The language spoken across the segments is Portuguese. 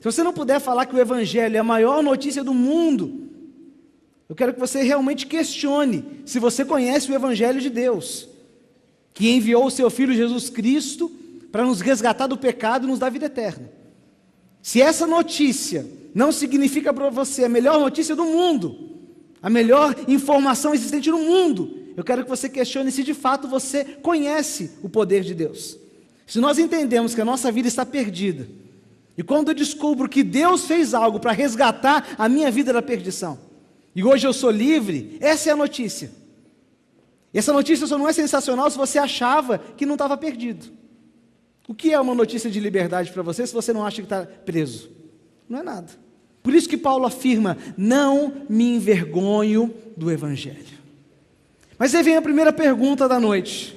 Se você não puder falar que o Evangelho é a maior notícia do mundo, eu quero que você realmente questione se você conhece o Evangelho de Deus, que enviou o seu Filho Jesus Cristo para nos resgatar do pecado e nos dar vida eterna. Se essa notícia não significa para você a melhor notícia do mundo, a melhor informação existente no mundo, eu quero que você questione se de fato você conhece o poder de Deus. Se nós entendemos que a nossa vida está perdida, e quando eu descubro que Deus fez algo para resgatar a minha vida da perdição, e hoje eu sou livre, essa é a notícia. E essa notícia só não é sensacional se você achava que não estava perdido. O que é uma notícia de liberdade para você se você não acha que está preso? Não é nada. Por isso que Paulo afirma, não me envergonho do Evangelho. Mas aí vem a primeira pergunta da noite.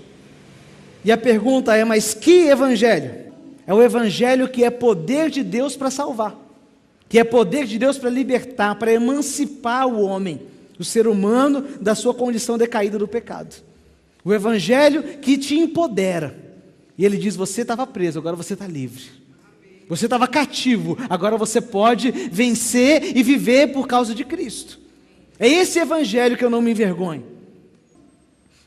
E a pergunta é, mas que Evangelho? É o Evangelho que é poder de Deus para salvar, que é poder de Deus para libertar, para emancipar o homem, o ser humano, da sua condição decaída do pecado. O Evangelho que te empodera. E ele diz, você estava preso, agora você está livre. Você estava cativo, agora você pode vencer e viver por causa de Cristo. É esse Evangelho que eu não me envergonho.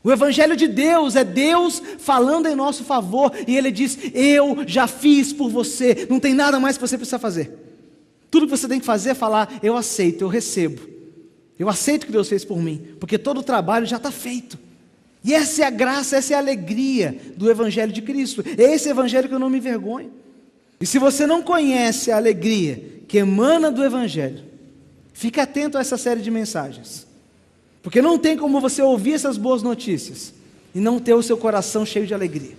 O Evangelho de Deus é Deus falando em nosso favor, e Ele diz, eu já fiz por você, não tem nada mais que você precisa fazer. Tudo que você tem que fazer é falar, eu aceito, eu recebo. Eu aceito o que Deus fez por mim, porque todo o trabalho já está feito. E essa é a graça, essa é a alegria do Evangelho de Cristo. É esse Evangelho que eu não me envergonho. E se você não conhece a alegria que emana do Evangelho, fique atento a essa série de mensagens. Porque não tem como você ouvir essas boas notícias e não ter o seu coração cheio de alegria.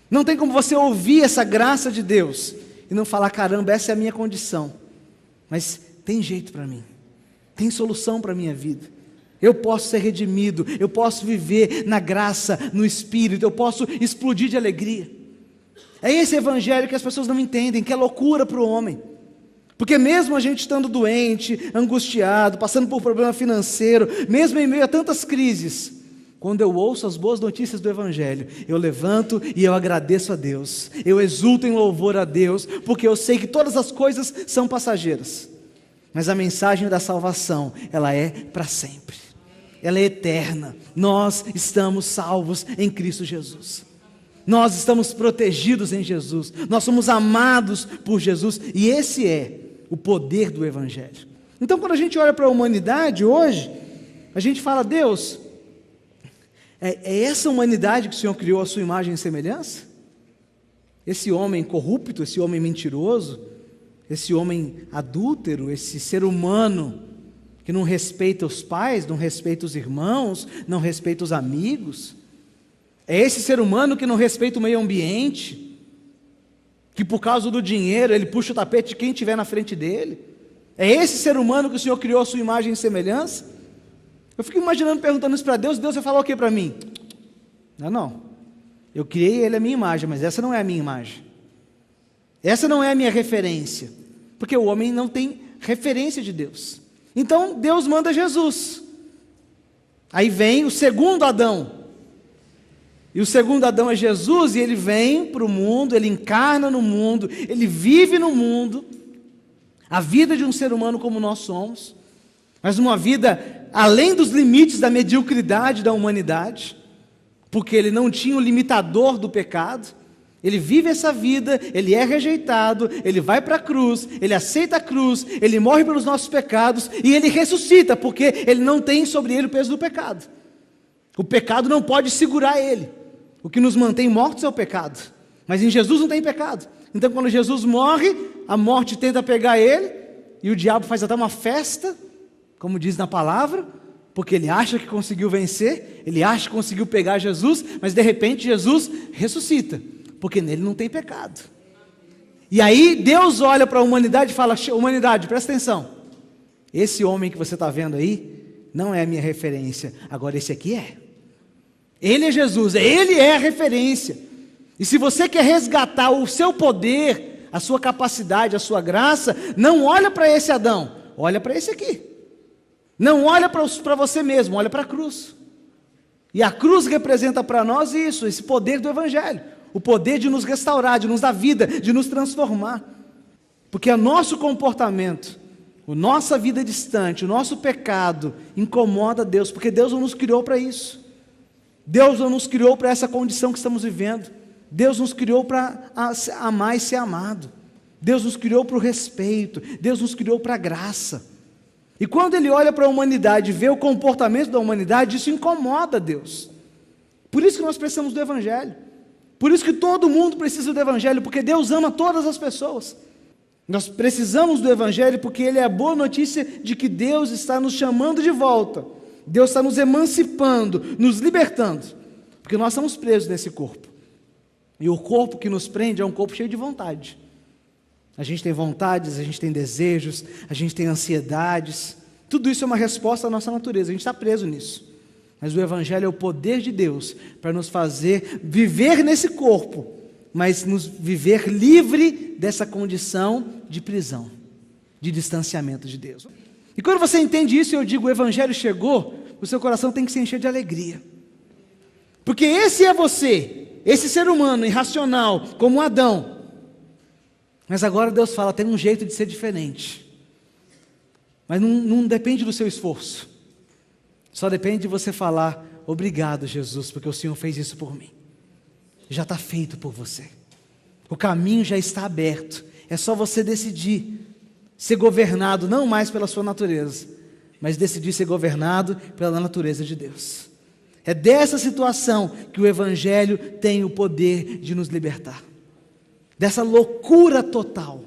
Não tem como você ouvir essa graça de Deus e não falar, caramba, essa é a minha condição. Mas tem jeito para mim, tem solução para a minha vida. Eu posso ser redimido, eu posso viver na graça, no Espírito, eu posso explodir de alegria. É esse Evangelho que as pessoas não entendem, que é loucura para o homem. Porque mesmo a gente estando doente, angustiado, passando por problema financeiro, mesmo em meio a tantas crises, quando eu ouço as boas notícias do Evangelho, eu levanto e eu agradeço a Deus, eu exulto em louvor a Deus, porque eu sei que todas as coisas são passageiras, mas a mensagem da salvação, ela é para sempre, ela é eterna. Nós estamos salvos em Cristo Jesus. Nós estamos protegidos em Jesus, nós somos amados por Jesus, e esse é o poder do Evangelho. Então, quando a gente olha para a humanidade hoje, a gente fala, Deus, é essa humanidade que o Senhor criou à sua imagem e semelhança? Esse homem corrupto, esse homem mentiroso, esse homem adúltero, esse ser humano que não respeita os pais, não respeita os irmãos, não respeita os amigos, é esse ser humano que não respeita o meio ambiente, que por causa do dinheiro ele puxa o tapete de quem estiver na frente dele. É esse ser humano que o Senhor criou a sua imagem e semelhança? Eu fico imaginando, perguntando isso para Deus, Deus vai falar o que para mim? Não, eu criei ele a minha imagem, mas essa não é a minha imagem, essa não é a minha referência, porque o homem não tem referência de Deus. Então Deus manda Jesus, aí vem o segundo Adão, e o segundo Adão é Jesus, e ele vem para o mundo, ele encarna no mundo, ele vive no mundo, a vida de um ser humano como nós somos, mas uma vida além dos limites da mediocridade da humanidade, porque ele não tinha o limitador do pecado. Ele vive essa vida, ele é rejeitado, ele vai para a cruz, ele aceita a cruz, ele morre pelos nossos pecados, e ele ressuscita, porque ele não tem sobre ele o peso do pecado. O pecado não pode segurar ele. O que nos mantém mortos é o pecado, mas em Jesus não tem pecado. Então quando Jesus morre, a morte tenta pegar ele, e o diabo faz até uma festa, como diz na palavra, porque ele acha que conseguiu vencer, ele acha que conseguiu pegar Jesus, mas de repente Jesus ressuscita, porque nele não tem pecado. E aí Deus olha para a humanidade e fala, humanidade, presta atenção, esse homem que você está vendo aí, não é a minha referência, agora esse aqui é. Ele é Jesus, ele é a referência. E se você quer resgatar o seu poder, a sua capacidade, a sua graça, não olha para esse Adão, olha para esse aqui. Não olha para você mesmo, olha para a cruz. E a cruz representa para nós isso, esse poder do Evangelho. O poder de nos restaurar, de nos dar vida, de nos transformar. Porque o nosso comportamento, a nossa vida distante, o nosso pecado incomoda Deus, porque Deus não nos criou para isso. Deus não nos criou para essa condição que estamos vivendo. Deus nos criou para amar e ser amado. Deus nos criou para o respeito. Deus nos criou para a graça. E quando Ele olha para a humanidade e vê o comportamento da humanidade, isso incomoda Deus. Por isso que nós precisamos do Evangelho. Por isso que todo mundo precisa do Evangelho, porque Deus ama todas as pessoas. Nós precisamos do Evangelho porque ele é a boa notícia de que Deus está nos chamando de volta. Deus está nos emancipando, nos libertando, porque nós estamos presos nesse corpo. E o corpo que nos prende é um corpo cheio de vontade. A gente tem vontades, a gente tem desejos, a gente tem ansiedades. Tudo isso é uma resposta à nossa natureza, a gente está preso nisso. Mas o Evangelho é o poder de Deus para nos fazer viver nesse corpo, mas nos viver livre dessa condição de prisão, de distanciamento de Deus. E quando você entende isso, eu digo, o Evangelho chegou, o seu coração tem que se encher de alegria. Porque esse é você, esse ser humano irracional, como Adão. Mas agora Deus fala, tem um jeito de ser diferente. Mas não depende do seu esforço. Só depende de você falar, obrigado Jesus, porque o Senhor fez isso por mim. Já está feito por você. O caminho já está aberto. É só você decidir ser governado não mais pela sua natureza, mas decidir ser governado pela natureza de Deus. É dessa situação que o Evangelho tem o poder de nos libertar. Dessa loucura total